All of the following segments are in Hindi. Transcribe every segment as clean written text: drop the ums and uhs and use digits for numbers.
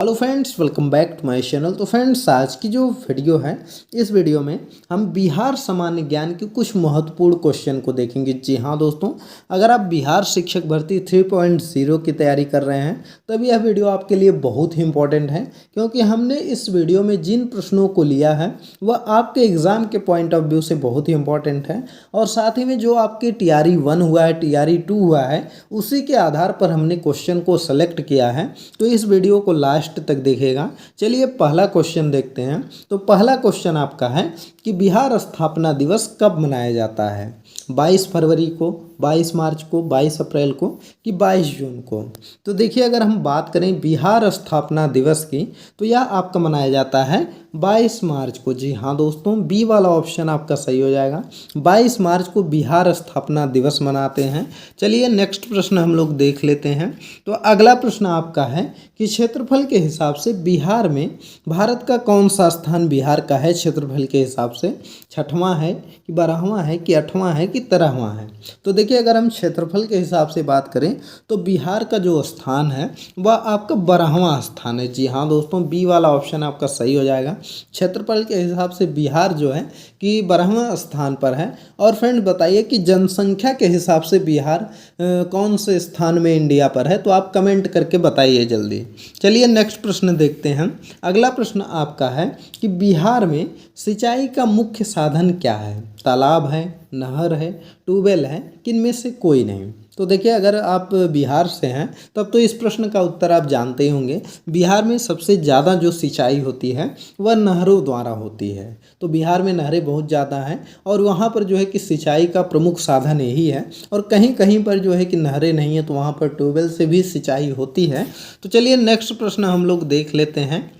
Hello friends, welcome back to my channel. तो फ्रेंड्स, आज की जो वीडियो है, इस वीडियो में हम बिहार सामान्य ज्ञान के कुछ महत्वपूर्ण क्वेश्चन को देखेंगे। जी हाँ दोस्तों, अगर आप बिहार शिक्षक भर्ती 3.0 की तैयारी कर रहे हैं तब यह वीडियो आपके लिए बहुत ही इंपॉर्टेंट है, क्योंकि हमने इस वीडियो में जिन प्रश्नों को लिया है वह आपके एग्ज़ाम के पॉइंट ऑफ व्यू से बहुत ही इंपॉर्टेंट है। और साथ ही में जो आपके TRE 1 हुआ है, TRE 2 हुआ है, उसी के आधार पर हमने क्वेश्चन को सेलेक्ट किया है। तो इस वीडियो को लास्ट तक देखिएगा। चलिए पहला क्वेश्चन देखते हैं। तो पहला क्वेश्चन आपका है कि बिहार स्थापना दिवस कब मनाया जाता है? 22 फरवरी को, 22 मार्च को, 22 अप्रैल को कि 22 जून को? तो देखिए, अगर हम बात करें बिहार स्थापना दिवस की तो यह आपका मनाया जाता है 22 मार्च को। जी हाँ दोस्तों, बी वाला ऑप्शन आपका सही हो जाएगा। 22 मार्च को बिहार स्थापना दिवस मनाते हैं। चलिए नेक्स्ट प्रश्न हम लोग देख लेते हैं। तो अगला प्रश्न आपका है कि क्षेत्रफल के हिसाब से बिहार में भारत का कौन सा स्थान बिहार का है क्षेत्रफल के हिसाब से? 6वां है कि 12वां है कि 8वां है कि 13वां है? तो देखिए, अगर हम क्षेत्रफल के हिसाब से बात करें तो बिहार का जो स्थान है वह आपका 12वां स्थान है। जी हाँ दोस्तों, बी वाला ऑप्शन आपका सही हो जाएगा। क्षेत्रफल के हिसाब से बिहार जो है कि 12वां स्थान पर है। और फ्रेंड बताइए कि जनसंख्या के हिसाब से बिहार कौन से स्थान में इंडिया पर है? तो आप कमेंट करके बताइए जल्दी। चलिए नेक्स्ट प्रश्न देखते हैं। अगला प्रश्न आपका है कि बिहार में सिंचाई का मुख्य साधन क्या है? तालाब है, नहर है, ट्यूबवेल है, किनमें से कोई नहीं? तो देखिए, अगर आप बिहार से हैं तब तो इस प्रश्न का उत्तर आप जानते ही होंगे। बिहार में सबसे ज़्यादा जो सिंचाई होती है वह नहरों द्वारा होती है। तो बिहार में नहरें बहुत ज़्यादा हैं और वहाँ पर जो है कि सिंचाई का प्रमुख साधन यही है। और कहीं कहीं पर जो है कि नहरें नहीं है तो वहाँ पर ट्यूबवेल से भी सिंचाई होती है। तो चलिए नेक्स्ट प्रश्न हम लोग देख लेते हैं।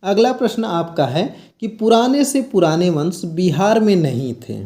अगला प्रश्न आपका है कि पुराने से पुराने वंश बिहार में नहीं थे।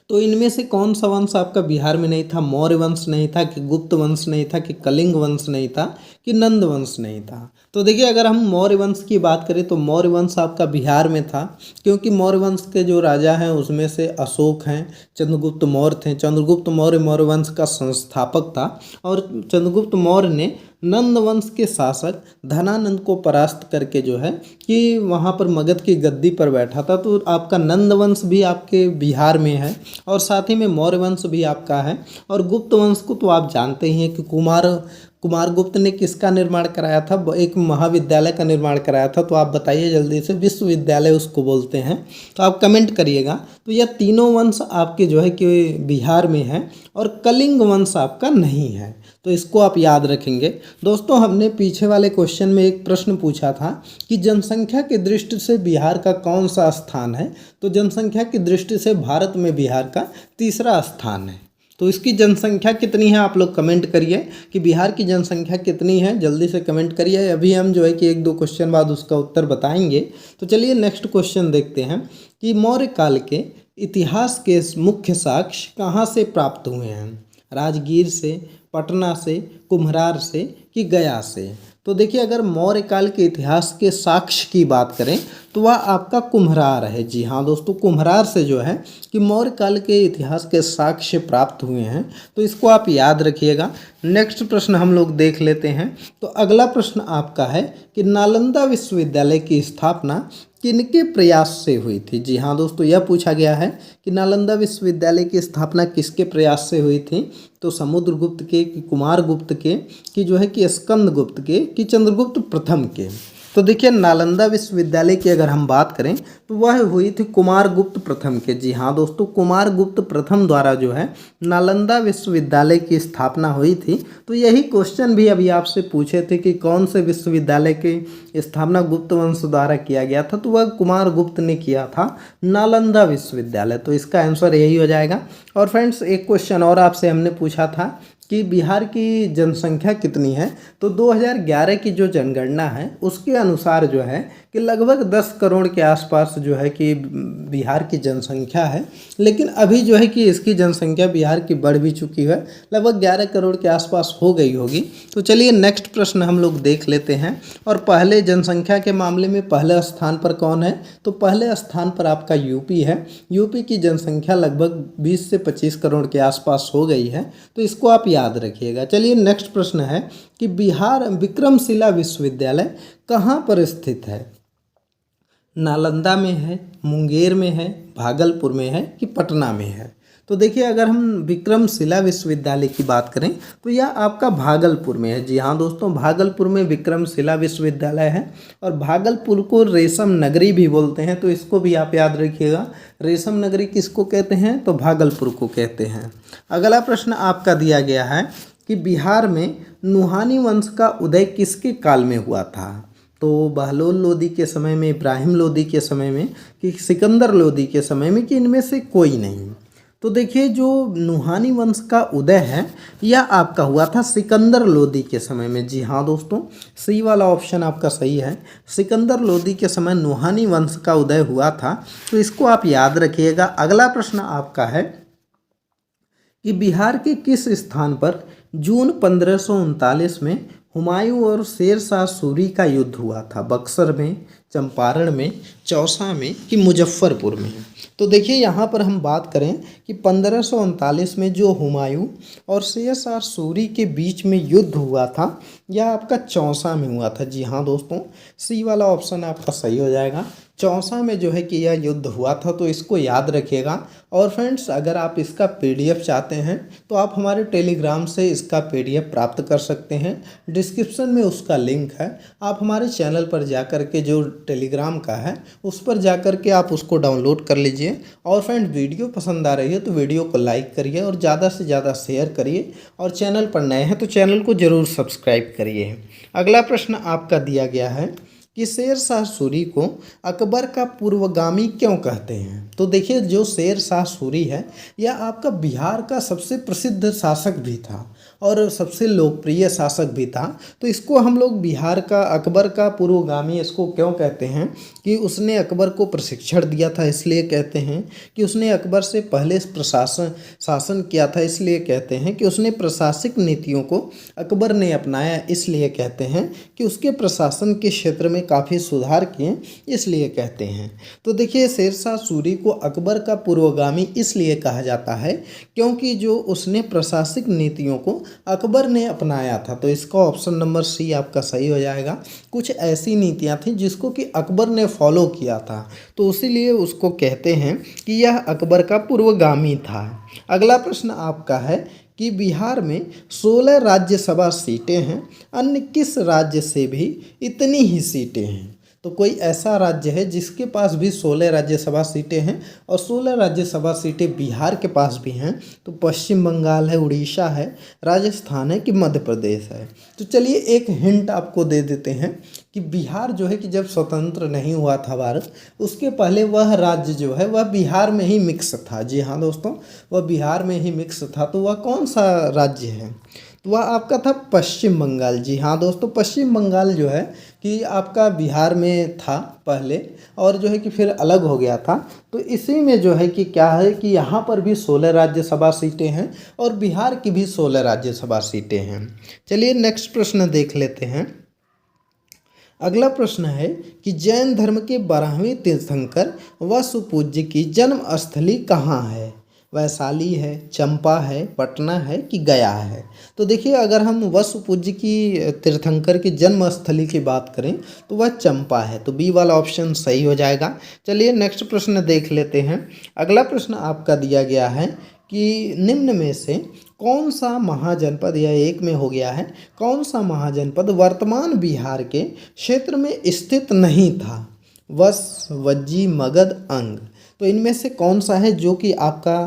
तो इनमें से कौन सा वंश आपका बिहार में नहीं था? मौर्य वंश नहीं था कि गुप्त वंश नहीं था कि कलिंग वंश नहीं था कि नंद वंश नहीं था? तो देखिए, अगर हम मौर्य वंश की बात करें तो मौर्य वंश आपका बिहार में था, क्योंकि मौर्य वंश के जो राजा हैं उसमें से अशोक हैं, चंद्रगुप्त मौर्य थे। चंद्रगुप्त मौर्य मौर्य वंश का संस्थापक था। और चंद्रगुप्त मौर्य ने नंद वंश के शासक धनानंद को परास्त करके जो है कि वहाँ पर मगध की गद्दी पर बैठा था। तो आपका नंद वंश भी आपके बिहार में है और साथ ही में मौर्य वंश भी आपका है। और गुप्त वंश को तो आप जानते ही हैं कि कुमारगुप्त ने किसका निर्माण कराया था? एक महाविद्यालय का निर्माण कराया था। तो आप बताइए जल्दी से, विश्वविद्यालय उसको बोलते हैं। तो आप कमेंट करिएगा। तो यह तीनों वंश आपके जो है कि बिहार में है और कलिंग वंश आपका नहीं है। तो इसको आप याद रखेंगे। दोस्तों, हमने पीछे वाले क्वेश्चन में एक प्रश्न पूछा था कि जनसंख्या की दृष्टि से बिहार का कौन सा स्थान है? तो जनसंख्या की दृष्टि से भारत में बिहार का तीसरा स्थान है। तो इसकी जनसंख्या कितनी है आप लोग कमेंट करिए कि बिहार की जनसंख्या कितनी है, जल्दी से कमेंट करिए। अभी हम जो है कि एक दो क्वेश्चन बाद उसका उत्तर बताएंगे। तो चलिए नेक्स्ट क्वेश्चन देखते हैं कि मौर्य काल के इतिहास के मुख्य साक्ष्य कहाँ से प्राप्त हुए हैं? राजगीर से, पटना से, कुम्हरार से कि गया से? तो देखिए, अगर मौर्य काल के इतिहास के साक्ष्य की बात करें तो वह आपका कुम्हरार है। जी हाँ दोस्तों, कुम्हरार से जो है कि मौर्य काल के इतिहास के साक्ष्य प्राप्त हुए हैं। तो इसको आप याद रखिएगा। नेक्स्ट प्रश्न हम लोग देख लेते हैं। तो अगला प्रश्न आपका है कि नालंदा विश्वविद्यालय की स्थापना किनके प्रयास से हुई थी? जी हाँ दोस्तों, यह पूछा गया है कि नालंदा विश्वविद्यालय की स्थापना किसके प्रयास से हुई थी? तो समुद्रगुप्त के कि कुमारगुप्त के कि जो है कि स्कंदगुप्त के कि चंद्रगुप्त प्रथम के? तो देखिए, नालंदा विश्वविद्यालय की अगर हम बात करें तो वह हुई थी कुमारगुप्त प्रथम के। जी हाँ दोस्तों, कुमारगुप्त प्रथम द्वारा जो है नालंदा विश्वविद्यालय की स्थापना हुई थी। तो यही क्वेश्चन भी अभी आपसे पूछे थे कि कौन से विश्वविद्यालय की स्थापना गुप्त वंश द्वारा किया गया था? तो वह कुमारगुप्त ने किया था, नालंदा विश्वविद्यालय। तो इसका आंसर यही हो जाएगा। और फ्रेंड्स, एक क्वेश्चन और आपसे हमने पूछा था कि बिहार की जनसंख्या कितनी है? तो 2011 की जो जनगणना है उसके अनुसार जो है कि लगभग 10 करोड़ के आसपास जो है कि बिहार की जनसंख्या है। लेकिन अभी जो है कि इसकी जनसंख्या बिहार की बढ़ भी चुकी है, लगभग 11 करोड़ के आसपास हो गई होगी। तो चलिए नेक्स्ट प्रश्न हम लोग देख लेते हैं। और पहले जनसंख्या के मामले में पहले स्थान पर कौन है? तो पहले स्थान पर आपका यूपी है। यूपी की जनसंख्या लगभग 20 से 25 करोड़ के आसपास हो गई है। तो इसको आप याद याद रखिएगा। चलिए नेक्स्ट प्रश्न है कि बिहार विक्रमशिला विश्वविद्यालय कहाँ पर स्थित है? नालंदा में है, मुंगेर में है, भागलपुर में है कि पटना में है? तो देखिए, अगर हम विक्रमशिला विश्वविद्यालय की बात करें तो यह आपका भागलपुर में है। जी हाँ दोस्तों, भागलपुर में विक्रमशिला विश्वविद्यालय है। और भागलपुर को रेशम नगरी भी बोलते हैं, तो इसको भी आप याद रखिएगा। रेशम नगरी किसको कहते हैं? तो भागलपुर को कहते हैं। अगला प्रश्न आपका दिया गया है कि बिहार में नुहानी वंश का उदय किसके काल में हुआ था? तो बहलोल लोदी के समय में, इब्राहिम लोदी के समय में कि सिकंदर लोदी के समय में, कि इनमें से कोई नहीं? तो देखिए, जो नुहानी वंश का उदय है यह आपका हुआ था सिकंदर लोदी के समय में। जी हाँ दोस्तों, सी वाला ऑप्शन आपका सही है। सिकंदर लोदी के समय नुहानी वंश का उदय हुआ था, तो इसको आप याद रखिएगा। अगला प्रश्न आपका है कि बिहार के किस स्थान पर जून 1539 में हुमायूं और शेर शाह सूरी का युद्ध हुआ था? बक्सर में, चंपारण में, चौसा में कि मुजफ्फरपुर में? तो देखिए, यहाँ पर हम बात करें कि 1539 में जो हुमायूं और शेर शाह सूरी के बीच में युद्ध हुआ था यह आपका चौसा में हुआ था। जी हाँ दोस्तों, सी वाला ऑप्शन आपका सही हो जाएगा। चौसा में जो है कि यह युद्ध हुआ था, तो इसको याद रखिएगा। और फ्रेंड्स, अगर आप इसका पीडीएफ चाहते हैं तो आप हमारे टेलीग्राम से इसका पीडीएफ प्राप्त कर सकते हैं। डिस्क्रिप्शन में उसका लिंक है। आप हमारे चैनल पर जाकर के, जो टेलीग्राम का है उस पर जाकर के आप उसको डाउनलोड कर लीजिए। और फ्रेंड्स, वीडियो पसंद आ रही है तो वीडियो को लाइक करिए और ज़्यादा से ज़्यादा शेयर करिए। और चैनल पर नए हैं तो चैनल को ज़रूर सब्सक्राइब करिए। अगला प्रश्न आपका दिया गया है कि शेर शाह सूरी को अकबर का पूर्वगामी क्यों कहते हैं? तो देखिए, जो शेर शाह सूरी है यह आपका बिहार का सबसे प्रसिद्ध शासक भी था और सबसे लोकप्रिय शासक भी था। तो इसको हम लोग बिहार का, अकबर का पूर्वगामी इसको क्यों कहते हैं? कि उसने अकबर को प्रशिक्षण दिया था इसलिए कहते हैं, कि उसने अकबर से पहले शासन किया था इसलिए कहते हैं, कि उसने प्रशासनिक नीतियों को अकबर ने अपनाया इसलिए कहते हैं, कि उसके प्रशासन के क्षेत्र में काफ़ी सुधार किए इसलिए कहते हैं। तो देखिए, शेर शाह सूरी को अकबर का पूर्वगामी इसलिए कहा जाता है क्योंकि जो उसने प्रशासनिक नीतियों को अकबर ने अपनाया था। तो इसका ऑप्शन नंबर सी आपका सही हो जाएगा। कुछ ऐसी नीतियां थी जिसको कि अकबर ने फॉलो किया था, तो इसीलिए उसको कहते हैं कि यह अकबर का पूर्वगामी था। अगला प्रश्न आपका है कि बिहार में 16 राज्यसभा सीटें हैं, अन्य किस राज्य से भी इतनी ही सीटें हैं? तो कोई ऐसा राज्य है जिसके पास भी 16 राज्यसभा सीटें हैं और 16 राज्यसभा सीटें बिहार के पास भी हैं? तो पश्चिम बंगाल है, उड़ीसा है, राजस्थान है कि मध्य प्रदेश है? तो चलिए, एक हिंट आपको दे देते हैं कि बिहार जो है कि जब स्वतंत्र नहीं हुआ था भारत, उसके पहले वह राज्य जो है वह बिहार में ही मिक्स था। जी हाँ दोस्तों, वह बिहार में ही मिक्स था। तो वह कौन सा राज्य है? तो वह आपका था पश्चिम बंगाल। जी हाँ दोस्तों, पश्चिम बंगाल जो है कि आपका बिहार में था पहले और जो है कि फिर अलग हो गया था। तो इसी में जो है कि क्या है कि यहाँ पर भी 16 राज्यसभा सीटें हैं और बिहार की भी 16 राज्यसभा सीटें हैं। चलिए नेक्स्ट प्रश्न देख लेते हैं। अगला प्रश्न है कि जैन धर्म के 12वें तीर्थंकर वसुपूज्य की जन्म स्थली कहाँ है? वैशाली है, चंपा है, पटना है कि गया है? तो देखिए, अगर हम वसुपूज्य की तीर्थंकर की जन्म स्थली की बात करें तो वह चंपा है। तो बी वाला ऑप्शन सही हो जाएगा। चलिए नेक्स्ट प्रश्न देख लेते हैं। अगला प्रश्न आपका दिया गया है कि निम्न में से कौन सा महाजनपद, यह एक में हो गया है, कौन सा महाजनपद वर्तमान बिहार के क्षेत्र में स्थित नहीं था? वश, वज्जी, मगध, अंग? तो इनमें से कौन सा है जो कि आपका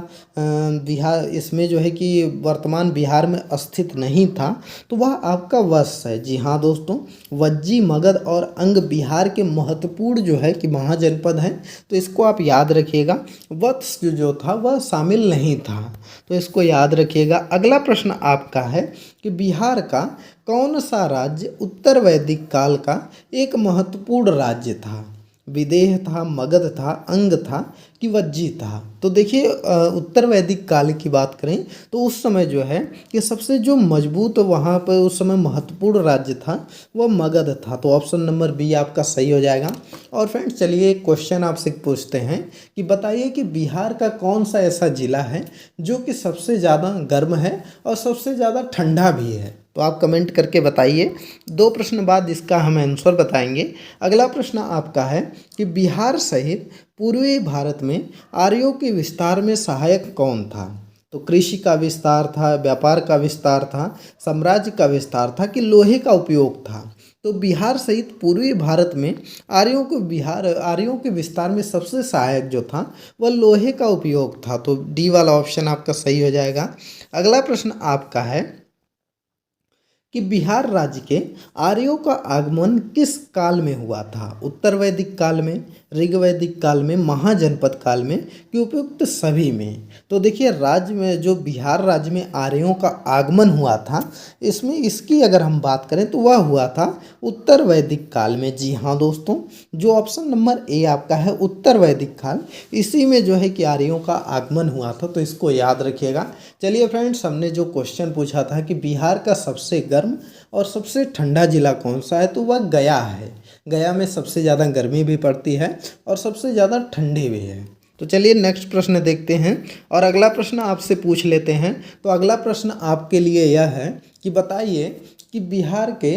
बिहार, इसमें जो है कि वर्तमान बिहार में स्थित नहीं था? तो वह आपका वश है। जी हाँ दोस्तों, वज्जी, मगध और अंग बिहार के महत्वपूर्ण जो है कि महाजनपद हैं, तो इसको आप याद रखिएगा। वत्स जो था वह शामिल नहीं था, तो इसको याद रखिएगा। अगला प्रश्न आपका है कि बिहार का कौन सा राज्य उत्तर वैदिक काल का एक महत्वपूर्ण राज्य था? विदेह था, मगध था, अंग था कि वज्जी था। तो देखिए उत्तर वैदिक काल की बात करें तो उस समय जो है कि सबसे जो मजबूत वहाँ पर उस समय महत्वपूर्ण राज्य था वह मगध था। तो ऑप्शन नंबर बी आपका सही हो जाएगा। और फ्रेंड्स चलिए एक क्वेश्चन आपसे पूछते हैं कि बताइए कि बिहार का कौन सा ऐसा जिला है जो कि सबसे ज़्यादा गर्म है और सबसे ज़्यादा ठंडा भी है। तो आप कमेंट करके बताइए। 2 प्रश्न बाद इसका हम आंसर बताएंगे। अगला प्रश्न आपका है कि बिहार सहित पूर्वी भारत में आर्यों के विस्तार में सहायक कौन था। तो कृषि का विस्तार था, व्यापार का विस्तार था, साम्राज्य का विस्तार था कि लोहे का उपयोग था। तो बिहार सहित पूर्वी भारत में आर्यों के विस्तार में सबसे सहायक जो था वह लोहे का उपयोग था। तो डी वाला ऑप्शन आपका सही हो जाएगा। अगला प्रश्न आपका है कि बिहार राज्य के आर्यों का आगमन किस काल में हुआ था। उत्तर वैदिक काल में, ऋग वैदिक काल में, महाजनपद काल में कि उपयुक्त सभी में। तो देखिए राज्य में जो बिहार राज्य में आर्यों का आगमन हुआ था इसमें इसकी अगर हम बात करें तो वह हुआ था उत्तर वैदिक काल में। जी हाँ दोस्तों, जो ऑप्शन नंबर ए आपका है उत्तर वैदिक काल, इसी में जो है कि आर्यों का आगमन हुआ था। तो इसको याद रखिएगा। चलिए फ्रेंड्स, हमने जो क्वेश्चन पूछा था कि बिहार का सबसे गर्म और सबसे ठंडा जिला कौन सा है तो वह गया है। गया में सबसे ज़्यादा गर्मी भी पड़ती है और सबसे ज़्यादा ठंडी भी है। तो चलिए नेक्स्ट प्रश्न देखते हैं और अगला प्रश्न आपसे पूछ लेते हैं। तो अगला प्रश्न आपके लिए यह है कि बताइए कि बिहार के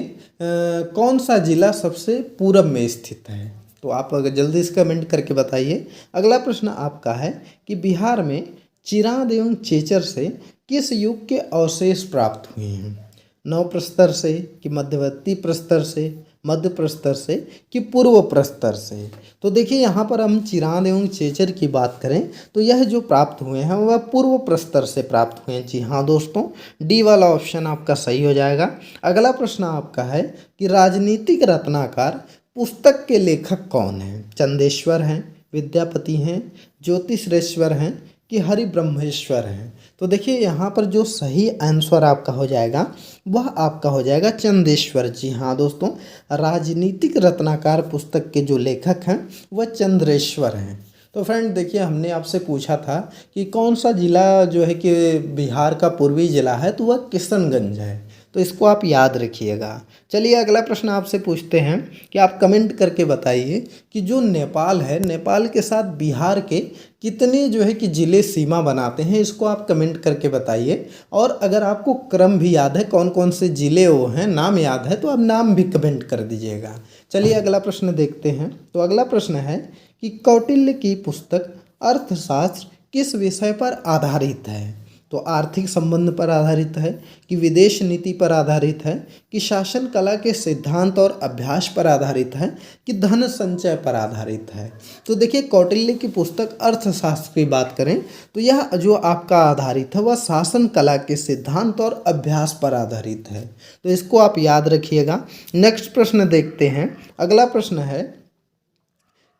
कौन सा जिला सबसे पूरब में स्थित है। तो आप अगर जल्दी से कमेंट करके बताइए। अगला प्रश्न आपका है कि बिहार में चिरांद एवं चेचर से किस युग के अवशेष प्राप्त हुए हैं। नव प्रस्तर से कि मध्यवर्ती प्रस्तर से, मध्य प्रस्तर से कि पूर्व प्रस्तर से। तो देखिए यहाँ पर हम चिरांद एवं चेचर की बात करें तो यह जो प्राप्त हुए हैं वह पूर्व प्रस्तर से प्राप्त हुए हैं। जी हाँ दोस्तों, डी वाला ऑप्शन आपका सही हो जाएगा। अगला प्रश्न आपका है कि राजनीतिक रत्नाकर पुस्तक के लेखक कौन हैं। चंदेश्वर हैं, विद्यापति हैं, ज्योतिश्रेश्वर हैं कि हरिब्रह्मेश्वर हैं। तो देखिए यहाँ पर जो सही आंसर आपका हो जाएगा वह आपका हो जाएगा चंदेश्वर। जी हाँ दोस्तों, राजनीतिक रत्नाकर पुस्तक के जो लेखक हैं वह चंद्रेश्वर हैं। तो फ्रेंड देखिए हमने आपसे पूछा था कि कौन सा ज़िला जो है कि बिहार का पूर्वी ज़िला है तो वह किशनगंज है। तो इसको आप याद रखिएगा। चलिए अगला प्रश्न आपसे पूछते हैं कि आप कमेंट करके बताइए कि जो नेपाल है, नेपाल के साथ बिहार के कितने जो है कि ज़िले सीमा बनाते हैं। इसको आप कमेंट करके बताइए। और अगर आपको क्रम भी याद है, कौन कौन से ज़िले वो हैं, नाम याद है, तो आप नाम भी कमेंट कर दीजिएगा। चलिए अगला प्रश्न देखते हैं। तो अगला प्रश्न है कि कौटिल्य की पुस्तक अर्थशास्त्र किस विषय पर आधारित है। तो आर्थिक संबंध पर आधारित है कि विदेश नीति पर आधारित है कि शासन कला के सिद्धांत और अभ्यास पर आधारित है कि धन संचय पर आधारित है। तो देखिए कौटिल्य की पुस्तक अर्थशास्त्र की बात करें तो यह जो आपका आधारित है वह शासन कला के सिद्धांत और अभ्यास पर आधारित है। तो इसको आप याद रखिएगा। नेक्स्ट प्रश्न देखते हैं। अगला प्रश्न है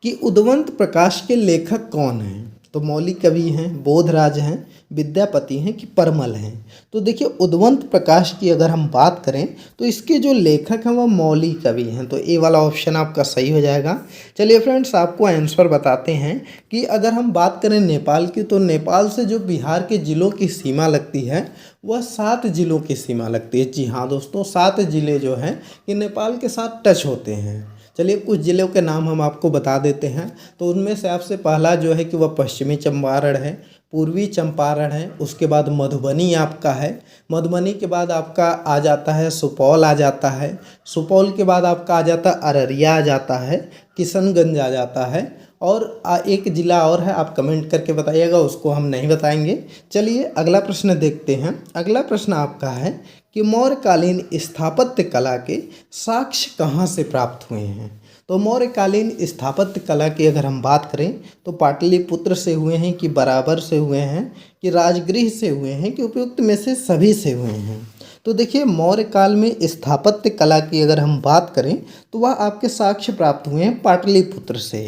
कि उद्वंत प्रकाश के लेखक कौन हैं। तो मौलिक कवि हैं, बोधराज हैं, विद्यापति हैं कि परमल हैं। तो देखिए उद्वंत प्रकाश की अगर हम बात करें तो इसके जो लेखक हैं वह मौलिक कवि हैं। तो ए वाला ऑप्शन आपका सही हो जाएगा। चलिए फ्रेंड्स आपको आंसर बताते हैं कि अगर हम बात करें नेपाल की तो नेपाल से जो बिहार के ज़िलों की सीमा लगती है वह 7 ज़िलों की सीमा लगती है। जी हाँ दोस्तों, 7 ज़िले जो हैं कि नेपाल के साथ टच होते हैं। चलिए कुछ ज़िलों के नाम हम आपको बता देते हैं। तो उनमें से आपसे पहला जो है कि वह पश्चिमी चंपारण है, पूर्वी चंपारण है, उसके बाद मधुबनी आपका है, मधुबनी के बाद आपका आ जाता है सुपौल आ जाता है, सुपौल के बाद आपका आ जाता है अररिया आ जाता है, किशनगंज आ जाता है और एक ज़िला और है, आप कमेंट करके बताइएगा, उसको हम नहीं बताएंगे। चलिए अगला प्रश्न देखते हैं। अगला प्रश्न आपका है कि मौर्यकालीन स्थापत्य कला के साक्ष्य कहाँ से प्राप्त हुए हैं। तो मौर्यकालीन स्थापत्य कला की अगर हम बात करें तो पाटलिपुत्र से हुए हैं कि बराबर से हुए हैं कि राजगृह से हुए हैं कि उपयुक्त में से सभी से हुए हैं। तो देखिए मौर्य काल में स्थापत्य कला की अगर हम बात करें तो वह आपके साक्ष्य प्राप्त हुए हैं पाटलिपुत्र से।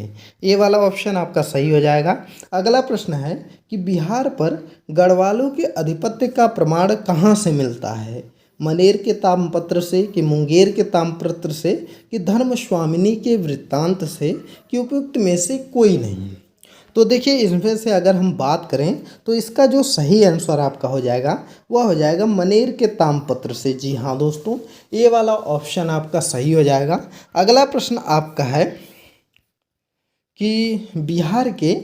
ये वाला ऑप्शन आपका सही हो जाएगा। अगला प्रश्न है कि बिहार पर गढ़वालों के आधिपत्य का प्रमाण कहाँ से मिलता है। मनेर के ताम्रपत्र से, कि मुंगेर के ताम्रपत्र से, कि धर्मस्वामिनी के वृत्तांत से, कि उपयुक्त में से कोई नहीं। तो देखिए इसमें से अगर हम बात करें तो इसका जो सही आंसर आपका हो जाएगा वह हो जाएगा मनेर के ताम्रपत्र से। जी हाँ दोस्तों, ये वाला ऑप्शन आपका सही हो जाएगा। अगला प्रश्न आपका है कि बिहार के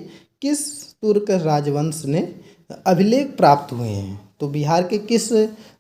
किस तुर्क राजवंश ने अभिलेख प्राप्त हुए हैं। तो बिहार के किस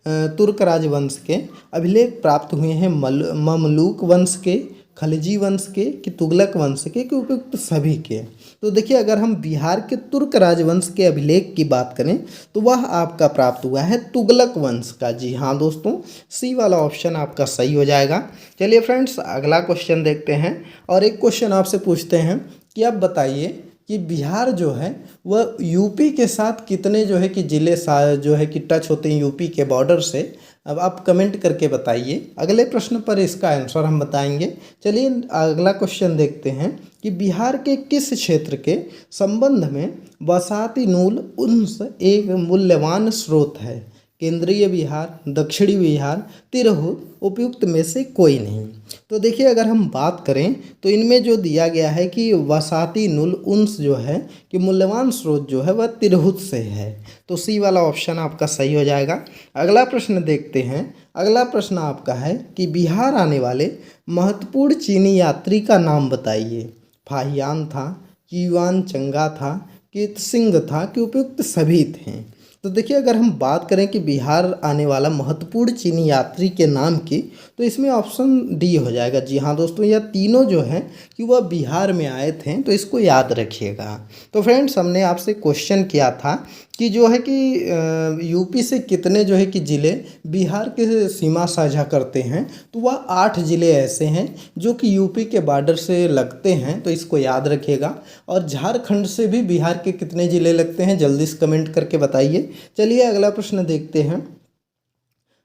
तुर्क राजवंश के अभिलेख प्राप्त हुए हैं? ममलूक वंश के, खलजी वंश के, कि तुगलक वंश के, कि उपयुक्त सभी के। तो देखिए अगर हम बिहार के तुर्क राजवंश के अभिलेख की बात करें तो वह आपका प्राप्त हुआ है तुगलक वंश का। जी हाँ दोस्तों, सी वाला ऑप्शन आपका सही हो जाएगा। चलिए फ्रेंड्स अगला क्वेश्चन देखते हैं और एक क्वेश्चन आपसे पूछते हैं कि आप बताइए कि बिहार जो है वह यूपी के साथ कितने जो है कि ज़िले जो है कि टच होते हैं यूपी के बॉर्डर से। अब आप कमेंट करके बताइए। अगले प्रश्न पर इसका आंसर हम बताएंगे। चलिए अगला क्वेश्चन देखते हैं कि बिहार के किस क्षेत्र के संबंध में बसाती नूल उन्स एक मूल्यवान स्रोत है? केंद्रीय बिहार, दक्षिणी बिहार, तिरहुत, उपयुक्त में से कोई नहीं। तो देखिए अगर हम बात करें तो इनमें जो दिया गया है कि वसाती नूल उन्स जो है कि मूल्यवान स्रोत जो है वह तिरहुत से है। तो सी वाला ऑप्शन आपका सही हो जाएगा। अगला प्रश्न देखते हैं। अगला प्रश्न आपका है कि बिहार आने वाले महत्वपूर्ण चीनी यात्री का नाम बताइए। फाहियान था, कि युआन चंगा था, कि सिंह था, कि उपयुक्त सभी थे। तो देखिए अगर हम बात करें कि बिहार आने वाला महत्वपूर्ण चीनी यात्री के नाम की तो इसमें ऑप्शन डी हो जाएगा। जी हाँ दोस्तों, यह तीनों जो हैं कि वह बिहार में आए थे, तो इसको याद रखिएगा। तो फ्रेंड्स हमने आपसे क्वेश्चन किया था कि जो है कि यूपी से कितने जो है कि ज़िले बिहार के सीमा साझा करते हैं। तो वह 8 ज़िले ऐसे हैं जो कि यूपी के बॉर्डर से लगते हैं, तो इसको याद रखिएगा। और झारखंड से भी बिहार के कितने ज़िले लगते हैं जल्दी से कमेंट करके बताइए। चलिए अगला प्रश्न देखते हैं।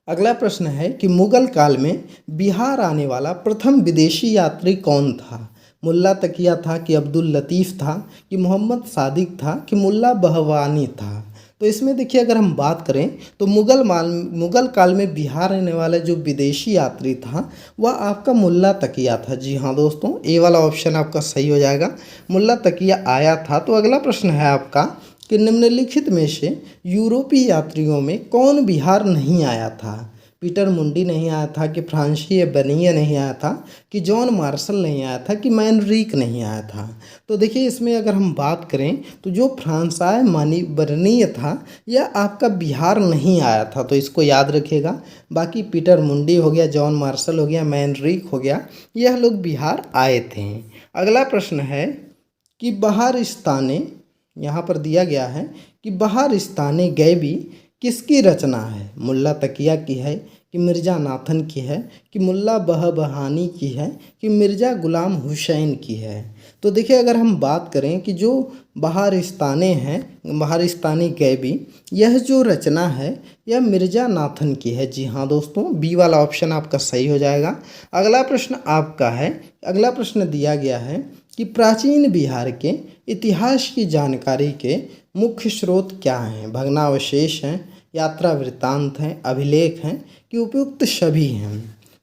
अगला प्रश्न है कि मुगल काल में बिहार आने वाला प्रथम विदेशी यात्री कौन था? मुल्ला तकिया था, कि अब्दुल लतीफ़ था, कि मोहम्मद सादिक था, कि मुल्ला बहवानी था। तो इसमें देखिए अगर हम बात करें तो मुगल काल में बिहार आने वाला जो विदेशी यात्री था वह आपका मुल्ला तकिया था। जी हाँ दोस्तों, ए वाला ऑप्शन आपका सही हो जाएगा। मुल्ला तकिया आया था। तो अगला प्रश्न है आपका कि निम्नलिखित में से यूरोपीय यात्रियों में कौन बिहार नहीं आया था? पीटर मुंडी नहीं आया था, कि फ्रांसीए बर्निए नहीं आया था, कि जॉन मार्शल नहीं आया था, कि मैनरिक नहीं आया था। तो देखिए इसमें अगर हम बात करें तो जो फ्रांसाय बर्निए था यह आपका बिहार नहीं आया था, तो इसको याद रखिएगा। बाकी पीटर मुंडी हो गया, जॉन मार्शल हो गया, मैनरिक हो गया, यह लोग बिहार आए थे। अगला प्रश्न है कि बहारिस्ताने, यहाँ पर दिया गया है कि बहारिस्ताने गैबी किसकी रचना है? मुल्ला तकिया की है, कि मिर्ज़ा नाथन की है, कि मुल्ला बहबहानी की है, कि मिर्ज़ा गुलाम हुसैन की है। तो देखिए अगर हम बात करें कि जो बहारिस्ताने हैं, बहारिस्तानी गैबी, यह जो रचना है यह मिर्ज़ा नाथन की है। जी हाँ दोस्तों, बी वाला ऑप्शन आपका सही हो जाएगा। अगला प्रश्न आपका है, अगला प्रश्न दिया गया है कि प्राचीन बिहार के इतिहास की जानकारी के मुख्य स्रोत क्या हैं? भग्नावशेष हैं, यात्रा वृत्तांत हैं, अभिलेख हैं, कि उपयुक्त सभी हैं।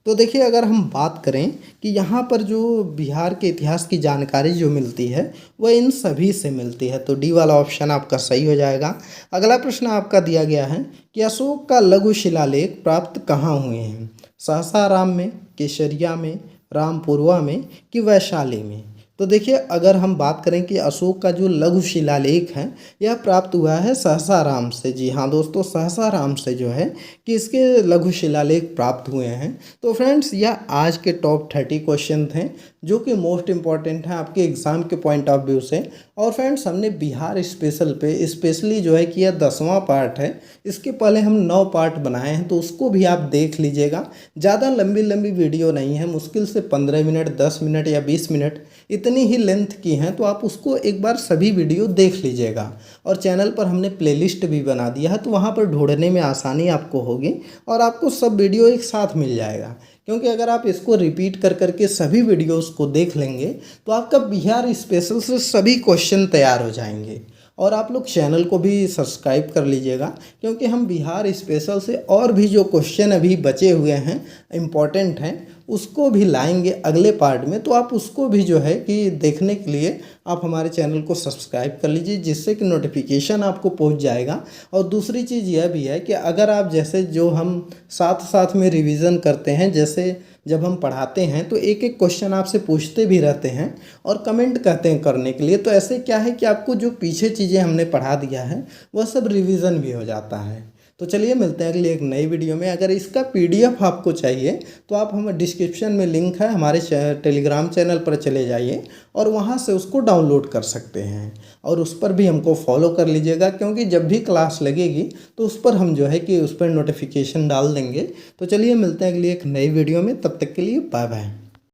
तो देखिए अगर हम बात करें कि यहाँ पर जो बिहार के इतिहास की जानकारी जो मिलती है वह इन सभी से मिलती है, तो डी वाला ऑप्शन आपका सही हो जाएगा। अगला प्रश्न आपका दिया गया है कि अशोक का लघु शिलालेख प्राप्त कहाँ हुए हैं? सासाराम में, केसरिया में, रामपुरवा में, कि वैशाली में। तो देखिए अगर हम बात करें कि अशोक का जो लघु शिलालेख है यह प्राप्त हुआ है सासाराम से। जी हाँ दोस्तों, सासाराम से जो है कि इसके लघु शिलालेख प्राप्त हुए हैं। तो फ्रेंड्स यह आज के टॉप 30 क्वेश्चन थे जो कि मोस्ट इम्पॉर्टेंट हैं आपके एग्ज़ाम के पॉइंट ऑफ व्यू से। और फ्रेंड्स हमने बिहार स्पेशल पे स्पेशली जो है कि यह 10वां पार्ट है, इसके पहले हम 9 पार्ट बनाए हैं, तो उसको भी आप देख लीजिएगा। ज़्यादा लंबी लंबी वीडियो नहीं है, मुश्किल से 15 मिनट, 10 मिनट या 20 मिनट इतनी ही लेंथ की हैं, तो आप उसको एक बार सभी वीडियो देख लीजिएगा। और चैनल पर हमने प्लेलिस्ट भी बना दिया है, तो वहाँ पर ढूंढने में आसानी आपको होगी और आपको सब वीडियो एक साथ मिल जाएगा। क्योंकि अगर आप इसको रिपीट कर करके सभी वीडियोस को देख लेंगे तो आपका बिहार स्पेशल से सभी क्वेश्चन तैयार हो जाएंगे। और आप लोग चैनल को भी सब्सक्राइब कर लीजिएगा, क्योंकि हम बिहार स्पेशल से और भी जो क्वेश्चन अभी बचे हुए हैं इम्पॉर्टेंट हैं उसको भी लाएंगे अगले पार्ट में। तो आप उसको भी जो है कि देखने के लिए आप हमारे चैनल को सब्सक्राइब कर लीजिए, जिससे कि नोटिफिकेशन आपको पहुंच जाएगा। और दूसरी चीज़ यह भी है कि अगर आप जैसे जो हम साथ साथ में रिवीजन करते हैं, जैसे जब हम पढ़ाते हैं तो एक एक क्वेश्चन आपसे पूछते भी रहते हैं और कमेंट कहते हैं करने के लिए, तो ऐसे क्या है कि आपको जो पीछे चीज़ें हमने पढ़ा दिया है वह सब रिवीजन भी हो जाता है। तो चलिए मिलते हैं अगली एक नई वीडियो में। अगर इसका पीडीएफ आपको चाहिए तो आप हम डिस्क्रिप्शन में लिंक है हमारे टेलीग्राम चैनल पर चले जाइए और वहाँ से उसको डाउनलोड कर सकते हैं, और उस पर भी हमको फॉलो कर लीजिएगा, क्योंकि जब भी क्लास लगेगी तो उस पर हम जो है कि उस पर नोटिफिकेशन डाल देंगे। तो चलिए मिलते हैं अगली एक नई वीडियो में, तब तक के लिए बाय बाय।